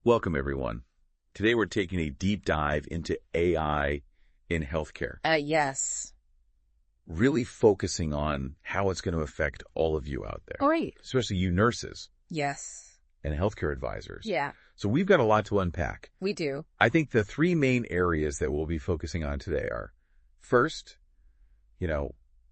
Welcome, everyone. Today we're taking a deep dive into AI in healthcare, Yes. really focusing on how it's going to affect all of you out there, Great. especially you nurses Yes. and healthcare advisors. Yeah, So we've got a lot to unpack. we do. I think the three main areas that we'll be focusing on today are, first,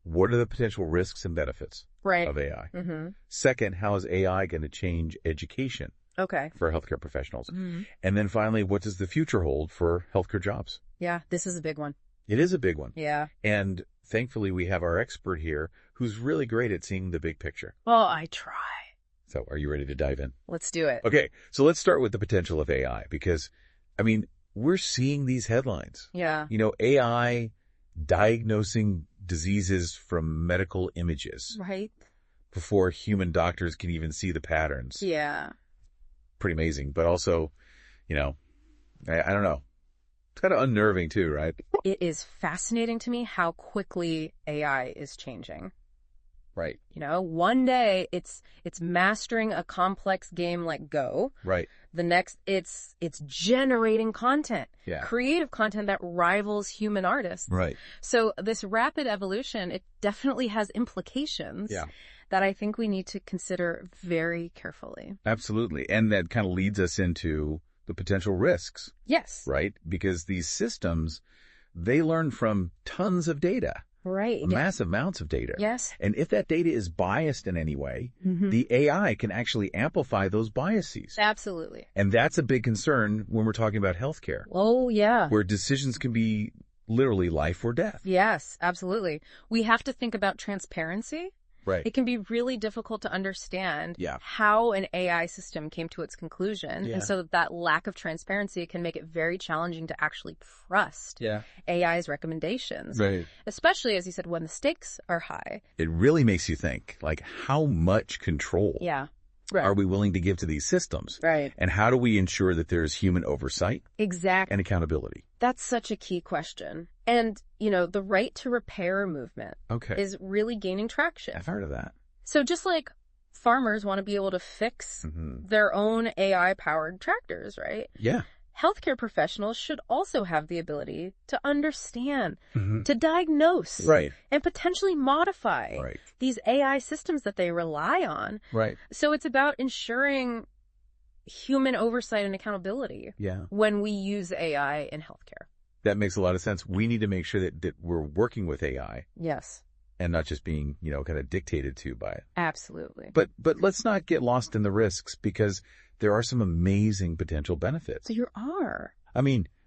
what are the potential risks and benefits Right. of AI? Mm-hmm. Second, how is AI going to change education Okay. for healthcare professionals? Mm-hmm. And then finally, what does the future hold for healthcare jobs? Yeah, this is a big one. It is a big one. Yeah. And thankfully, we have our expert here who's really great at seeing the big picture. Well, I try. So are you ready to dive in? Let's do it. Okay, so let's start with the potential of AI because, we're seeing these headlines. Yeah. AI diagnosing diseases from medical images Right? before human doctors can even see the patterns. Yeah. Pretty amazing, but also, I don't know. It's kind of unnerving too, right? It is fascinating to me how quickly AI is changing. Right. One day it's mastering a complex game like Go. Right. The next it's generating content. Yeah. Creative content that rivals human artists. Right. So this rapid evolution, it definitely has implications that I think we need to consider very carefully. Absolutely. And that kind of leads us into the potential risks, Yes. right? Because these systems, they learn from tons of data. Right. Massive amounts of data. Yes. And if that data is biased in any way, Mm-hmm. the AI can actually amplify those biases. Absolutely. And that's a big concern when we're talking about healthcare, Oh, yeah. where decisions can be literally life or death. Yes, absolutely. We have to think about transparency. Right. It can be really difficult to understand Yeah. how an AI system came to its conclusion. Yeah. And so that lack of transparency can make it very challenging to actually trust Yeah. AI's recommendations. Right. Especially, as you said, when the stakes are high. It really makes you think, how much control Yeah. are we willing to give to these systems? Right. And how do we ensure that there's human oversight Exactly. and accountability? That's such a key question. And, the right to repair movement Okay. is really gaining traction. I've heard of that. So just like farmers want to be able to fix Mm-hmm. their own AI-powered tractors, right? Yeah. Healthcare professionals should also have the ability to understand, Mm-hmm. to diagnose, Right. and potentially modify Right. these AI systems that they rely on. Right. So it's about ensuring human oversight and accountability Yeah. when we use AI in healthcare. That makes a lot of sense. We need to make sure that we're working with AI Yes, and not just being, kind of dictated to by it. absolutely. But let's not get lost in the risks because there are some amazing potential benefits. So you are.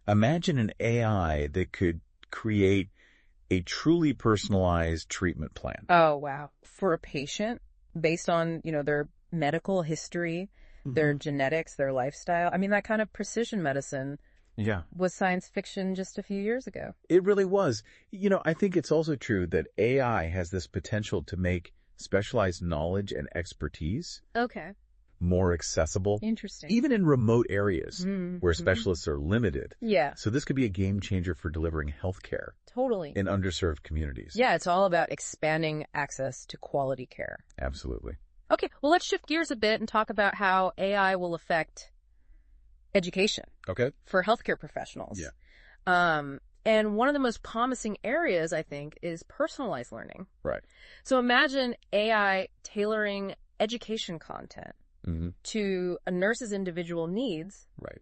Imagine an AI that could create a truly personalized treatment plan. Oh, wow. For a patient, based on, their medical history, their genetics, their lifestyle. That kind of precision medicine Yeah. was science fiction just a few years ago. It really was. I think it's also true that AI has this potential to make specialized knowledge and expertise Okay. more accessible, Interesting. even in remote areas Mm-hmm. where specialists are limited. Yeah, So this could be a game changer for delivering healthcare totally. in underserved communities. Yeah, it's all about expanding access to quality care. Absolutely. Okay, well, let's shift gears a bit and talk about how AI will affect education Okay. for healthcare professionals. Yeah. And one of the most promising areas, I think, is personalized learning. Right. So imagine AI tailoring education content Mm-hmm. to a nurse's individual needs, Right.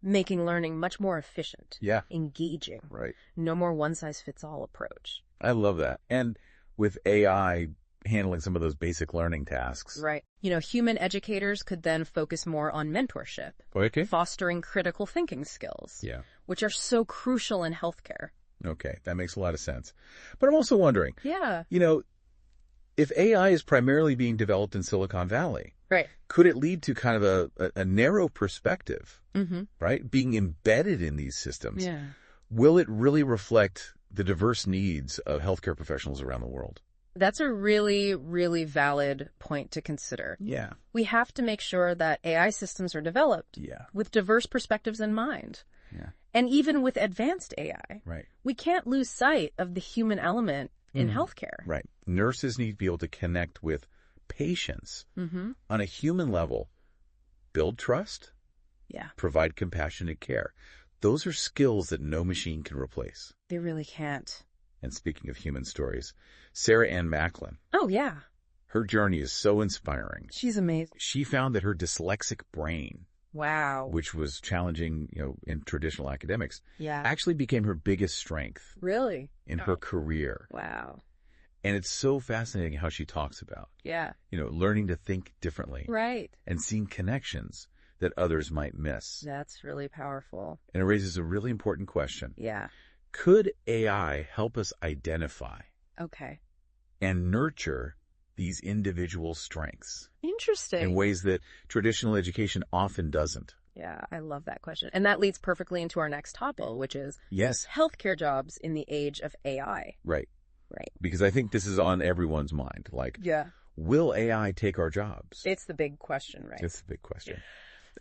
making learning much more efficient, Yeah. engaging. Right. No more one-size-fits-all approach. I love that. And with AI handling some of those basic learning tasks. Right. Human educators could then focus more on mentorship, Okay. fostering critical thinking skills, Yeah. which are so crucial in healthcare. Okay. That makes a lot of sense. But I'm also wondering, Yeah. if AI is primarily being developed in Silicon Valley, Right. could it lead to kind of a narrow perspective, Mm-hmm. right? Being embedded in these systems. Yeah. Will it really reflect the diverse needs of healthcare professionals around the world? That's a really, really valid point to consider. Yeah. We have to make sure that AI systems are developed Yeah. with diverse perspectives in mind. Yeah. And even with advanced AI, Right. we can't lose sight of the human element in healthcare. Right. Nurses need to be able to connect with patients Mm-hmm. on a human level, build trust, Yeah. provide compassionate care. Those are skills that no machine can replace. They really can't. And speaking of human stories, Sarah Ann Macklin, Oh, yeah. her journey is so inspiring. She's amazing. She found that her dyslexic brain, Wow. which was challenging, in traditional academics, Yeah. actually became her biggest strength Really? in her career. Wow. And it's so fascinating how she talks about, Yeah. learning to think differently Right. and seeing connections that others might miss. That's really powerful. And it raises a really important question. Yeah. Could AI help us identify Okay. and nurture these individual strengths Interesting. in ways that traditional education often doesn't? Yeah, I love that question. And that leads perfectly into our next topic, which is Yes. healthcare jobs in the age of AI. Right. Right. Because I think this is on everyone's mind. Like, Yeah. will AI take our jobs? It's the big question, right? It's the big question.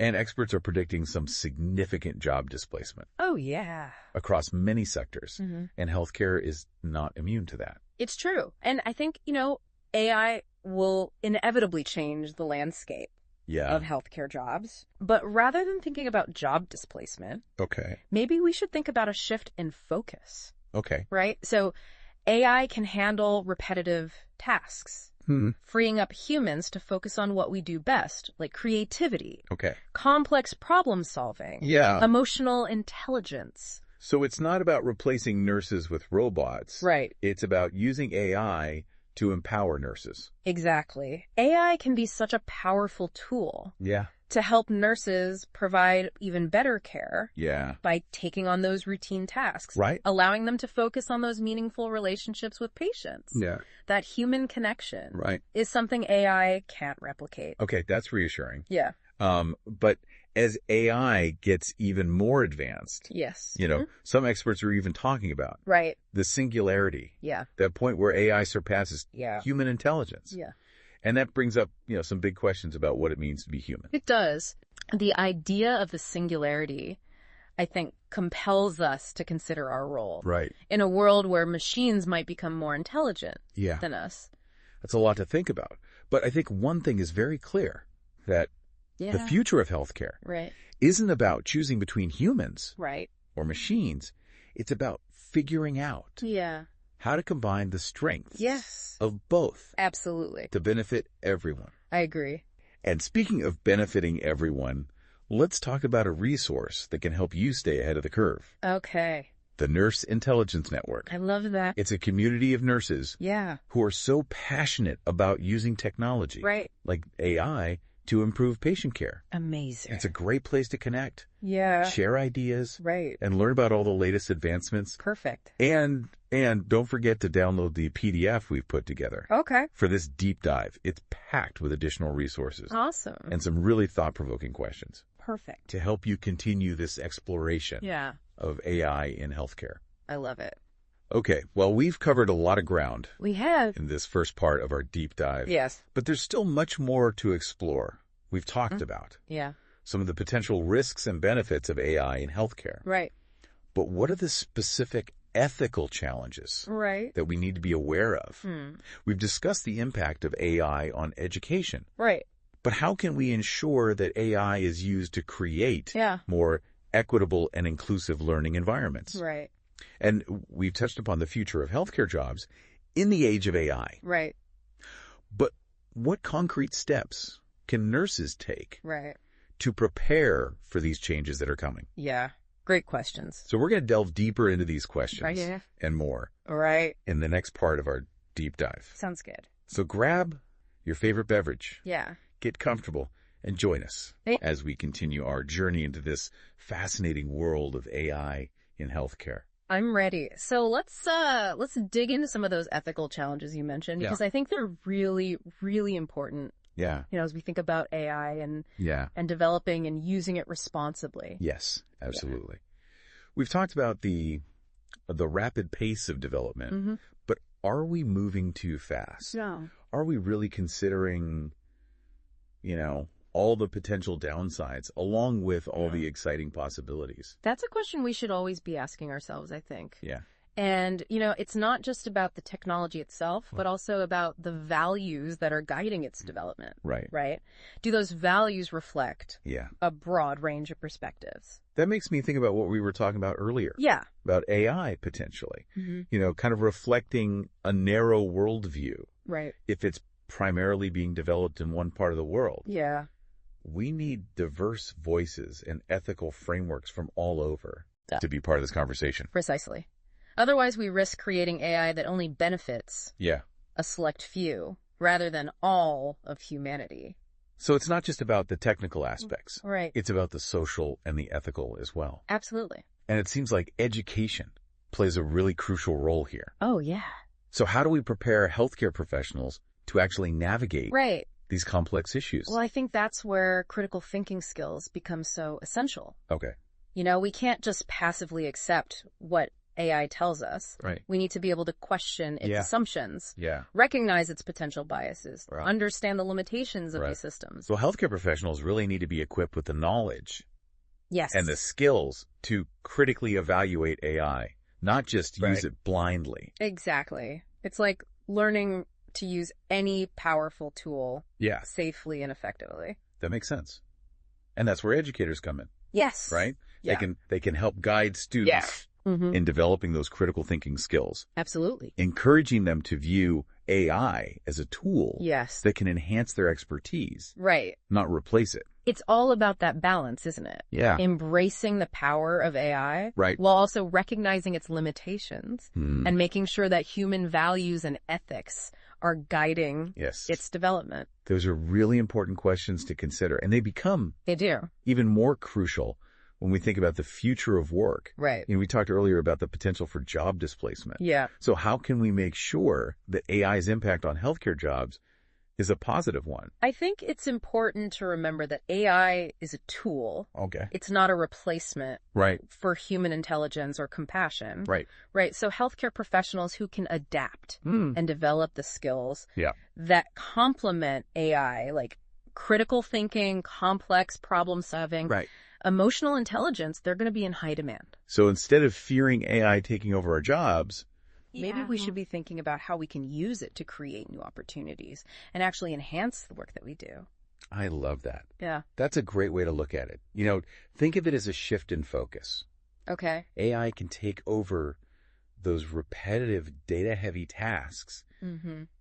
And experts are predicting some significant job displacement Oh, yeah. across many sectors. Mm-hmm. And healthcare is not immune to that. It's true. And I think, AI will inevitably change the landscape Yeah. of healthcare jobs. But rather than thinking about job displacement, Okay. maybe we should think about a shift in focus, Okay. right? So AI can handle repetitive tasks, freeing up humans to focus on what we do best, like creativity, Okay. complex problem solving, Yeah. emotional intelligence. So it's not about replacing nurses with robots. Right. It's about using AI to empower nurses. Exactly. AI can be such a powerful tool Yeah. to help nurses provide even better care Yeah. by taking on those routine tasks, Right. allowing them to focus on those meaningful relationships with patients. Yeah. That human connection Right. is something AI can't replicate. Okay. That's reassuring. Yeah. But as AI gets even more advanced, Yes. some experts are even talking about Right. the singularity, Yeah. that point where AI surpasses Yeah. human intelligence. Yeah. And that brings up, some big questions about what it means to be human. It does. The idea of the singularity, I think, compels us to consider our role. Right. In a world where machines might become more intelligent Yeah. than us. That's a lot to think about. But I think one thing is very clear, that Yeah. the future of healthcare Right. isn't about choosing between humans Right. or machines. It's about figuring out Yeah. how to combine the strengths Yes. of both Absolutely. to benefit everyone. I agree. And speaking of benefiting everyone, let's talk about a resource that can help you stay ahead of the curve. Okay. The Nurse Intelligence Network. I love that. It's a community of nurses Yeah. who are so passionate about using technology, Right. like AI, to improve patient care. Amazing. It's a great place to connect, Yeah. share ideas, Right. and learn about all the latest advancements. Perfect. And don't forget to download the PDF we've put together Okay. for this deep dive. It's packed with additional resources Awesome. and some really thought-provoking questions Perfect. to help you continue this exploration Yeah. of AI in healthcare. I love it. Okay, well, we've covered a lot of ground We have. in this first part of our deep dive. Yes. But there's still much more to explore. We've talked about Yeah. some of the potential risks and benefits of AI in healthcare. Right. But what are the specific ethical challenges Right. that we need to be aware of? We've discussed the impact of AI on education. Right. But how can we ensure that AI is used to create Yeah. more equitable and inclusive learning environments? Right. And we've touched upon the future of healthcare jobs in the age of AI. Right. But what concrete steps can nurses take Right. to prepare for these changes that are coming? Yeah. Great questions. So we're going to delve deeper into these questions Right, yeah. and more Right. in the next part of our deep dive. Sounds good. So grab your favorite beverage, Yeah. get comfortable, and join us Hey. as we continue our journey into this fascinating world of AI in healthcare. I'm ready. So let's dig into some of those ethical challenges you mentioned, because I think they're really, really important. Yeah. As we think about AI and developing and using it responsibly. Yes, absolutely. We've talked about the rapid pace of development, but are we moving too fast? No. Are we really considering, all the potential downsides along with all the exciting possibilities? That's a question we should always be asking ourselves, I think. Yeah. And, it's not just about the technology itself, but also about the values that are guiding its development. Right. Right? Do those values reflect Yeah. a broad range of perspectives? That makes me think about what we were talking about earlier. Yeah. About AI potentially. Mm-hmm. Kind of reflecting a narrow worldview. Right. If it's primarily being developed in one part of the world. Yeah. We need diverse voices and ethical frameworks from all over to be part of this conversation. Precisely. Otherwise, we risk creating AI that only benefits a select few rather than all of humanity. So it's not just about the technical aspects. Right. It's about the social and the ethical as well. Absolutely. And it seems like education plays a really crucial role here. Oh, yeah. So how do we prepare healthcare professionals to actually navigate these complex issues? Well, I think that's where critical thinking skills become so essential. Okay. We can't just passively accept what AI tells us. Right. We need to be able to question its assumptions, recognize its potential biases, understand the limitations of these systems. So healthcare professionals really need to be equipped with the knowledge and the skills to critically evaluate AI, not just use it blindly. Exactly. It's like learning to use any powerful tool safely and effectively. That makes sense. And that's where educators come in. Yes. Right? Yeah. They can help guide students in developing those critical thinking skills. Absolutely. Encouraging them to view AI as a tool that can enhance their expertise. Right. Not replace it. It's all about that balance, isn't it? Yeah. Embracing the power of AI while also recognizing its limitations and making sure that human values and ethics are guiding its development. Those are really important questions to consider, and they become even more crucial when we think about the future of work. Right. We talked earlier about the potential for job displacement. Yeah. So how can we make sure that AI's impact on healthcare jobs is a positive one? I think it's important to remember that AI is a tool. Okay. It's not a replacement for human intelligence or compassion. Right. So healthcare professionals who can adapt and develop the skills that complement AI, like critical thinking, complex problem solving, emotional intelligence, they're going to be in high demand. So instead of fearing AI taking over our jobs, maybe we should be thinking about how we can use it to create new opportunities and actually enhance the work that we do. I love that. Yeah. That's a great way to look at it. Think of it as a shift in focus. Okay. AI can take over those repetitive, data-heavy tasks,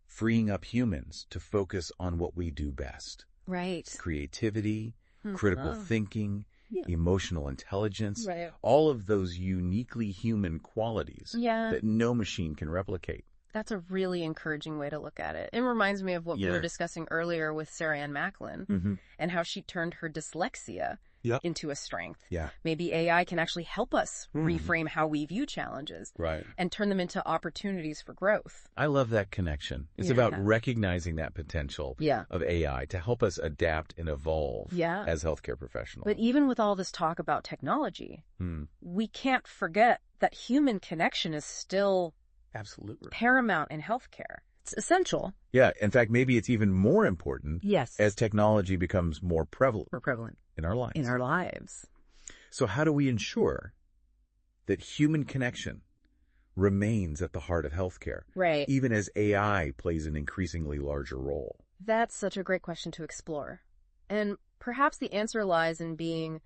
freeing up humans to focus on what we do best. Right. Creativity, critical thinking, emotional intelligence, all of those uniquely human qualities that no machine can replicate. That's a really encouraging way to look at it. It reminds me of what we were discussing earlier with Sarah Ann Macklin and how she turned her dyslexia into a strength. Yeah. Maybe AI can actually help us reframe how we view challenges and turn them into opportunities for growth. I love that connection. It's about recognizing that potential of AI to help us adapt and evolve as healthcare professionals. But even with all this talk about technology, we can't forget that human connection is still paramount in healthcare. It's essential. Yeah. In fact, maybe it's even more important as technology becomes more prevalent. In our lives. So how do we ensure that human connection remains at the heart of healthcare? Right. Even as AI plays an increasingly larger role? That's such a great question to explore. And perhaps the answer lies in being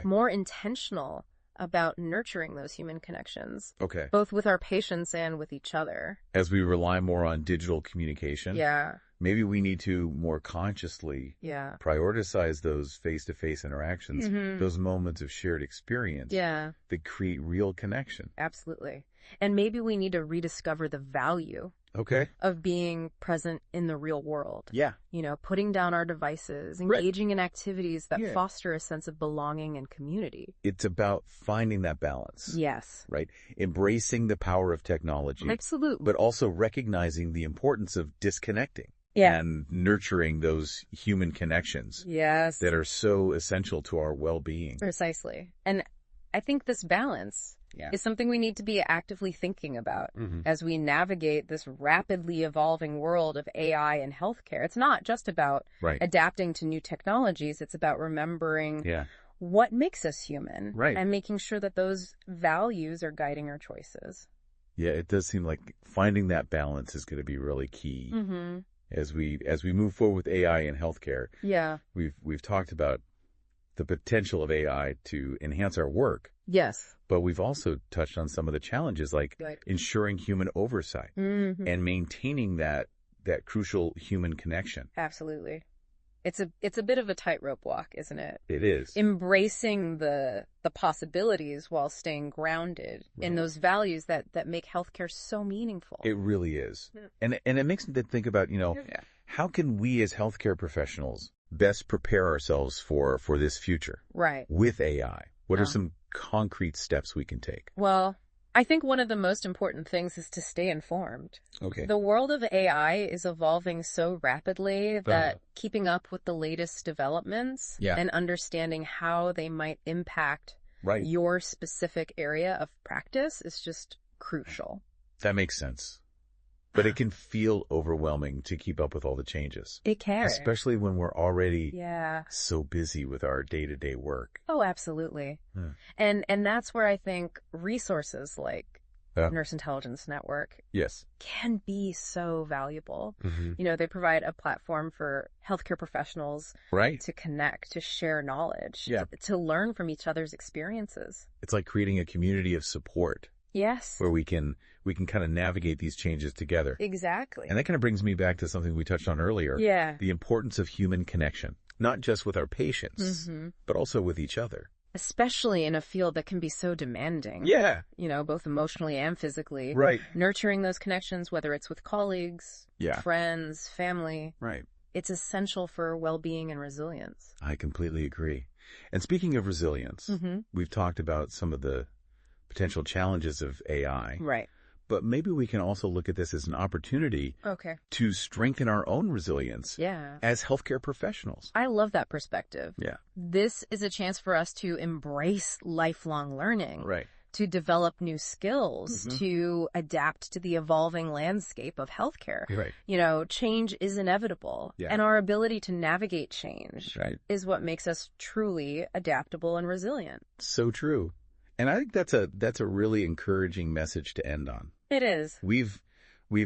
more intentional about nurturing those human connections. Both with our patients and with each other. As we rely more on digital communication. Yeah. Maybe we need to more consciously prioritize those face-to-face interactions, those moments of shared experience that create real connection. Absolutely. And maybe we need to rediscover the value of being present in the real world. Yeah. Putting down our devices, engaging in activities that foster a sense of belonging and community. It's about finding that balance. Yes. Right. Embracing the power of technology. Absolutely. But also recognizing the importance of disconnecting. And nurturing those human connections. Yes. That are so essential to our well-being. Precisely. And I think this balance is something we need to be actively thinking about as we navigate this rapidly evolving world of AI and healthcare. It's not just about adapting to new technologies. It's about remembering what makes us human and making sure that those values are guiding our choices. Yeah, it does seem like finding that balance is going to be really key as we move forward with AI in healthcare. Yeah. We've talked about the potential of AI to enhance our work. Yes. But we've also touched on some of the challenges, like ensuring human oversight and maintaining that crucial human connection. Absolutely. It's a bit of a tightrope walk, isn't it? It is. Embracing the possibilities while staying grounded in those values that make healthcare so meaningful. It really is. Yeah. And it makes me think about, how can we as healthcare professionals best prepare ourselves for this future? Right. With AI. What are some concrete steps we can take? Well, I think one of the most important things is to stay informed. Okay. The world of AI is evolving so rapidly that keeping up with the latest developments and understanding how they might impact your specific area of practice is just crucial. That makes sense. But it can feel overwhelming to keep up with all the changes. It can. Especially when we're already so busy with our day-to-day work. Oh, absolutely. And that's where I think resources like Nurse Intelligence Network can be so valuable. They provide a platform for healthcare professionals to connect, to share knowledge, to learn from each other's experiences. It's like creating a community of support. Yes. Where we can kind of navigate these changes together. Exactly. And that kind of brings me back to something we touched on earlier. Yeah. The importance of human connection, not just with our patients, but also with each other. Especially in a field that can be so demanding. Yeah. Both emotionally and physically. Right. Nurturing those connections, whether it's with colleagues, friends, family. Right. It's essential for well-being and resilience. I completely agree. And speaking of resilience, we've talked about some of the potential challenges of AI. Right. But maybe we can also look at this as an opportunity to strengthen our own resilience as healthcare professionals. I love that perspective. Yeah. This is a chance for us to embrace lifelong learning. Right. To develop new skills, to adapt to the evolving landscape of healthcare. Right. Change is inevitable. Yeah. And our ability to navigate change is what makes us truly adaptable and resilient. So true. And I think that's a really encouraging message to end on. It is. We've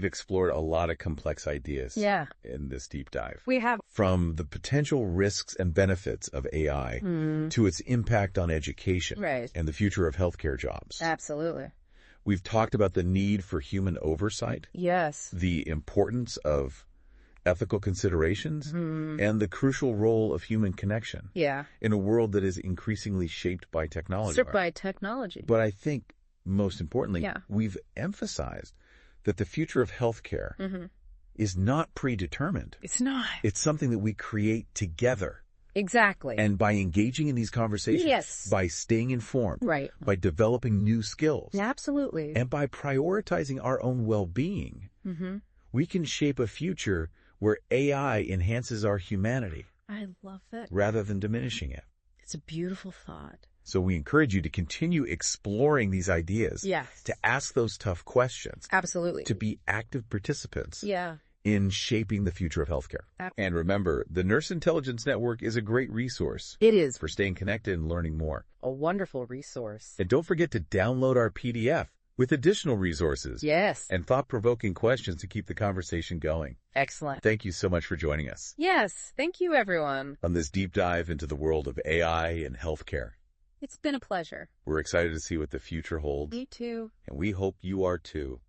explored a lot of complex ideas in this deep dive. We have. From the potential risks and benefits of AI to its impact on education and the future of healthcare jobs. Absolutely. We've talked about the need for human oversight. Yes. The importance of ethical considerations, and the crucial role of human connection in a world that is increasingly shaped by technology. But I think, most importantly, we've emphasized that the future of healthcare is not predetermined. It's not. It's something that we create together. Exactly. And by engaging in these conversations, by staying informed, by developing new skills, absolutely, and by prioritizing our own well-being, we can shape a future where AI enhances our humanity. I love that. Rather than diminishing it. It's a beautiful thought. So we encourage you to continue exploring these ideas. Yes. To ask those tough questions. Absolutely. To be active participants. In shaping the future of healthcare. And remember, the Nurse Intelligence Network is a great resource. It is. For staying connected and learning more. A wonderful resource. And don't forget to download our PDF. With additional resources. Yes. And thought-provoking questions to keep the conversation going. Excellent. Thank you so much for joining us. Yes. Thank you, everyone. On this deep dive into the world of AI and healthcare. It's been a pleasure. We're excited to see what the future holds. Me too. And we hope you are too.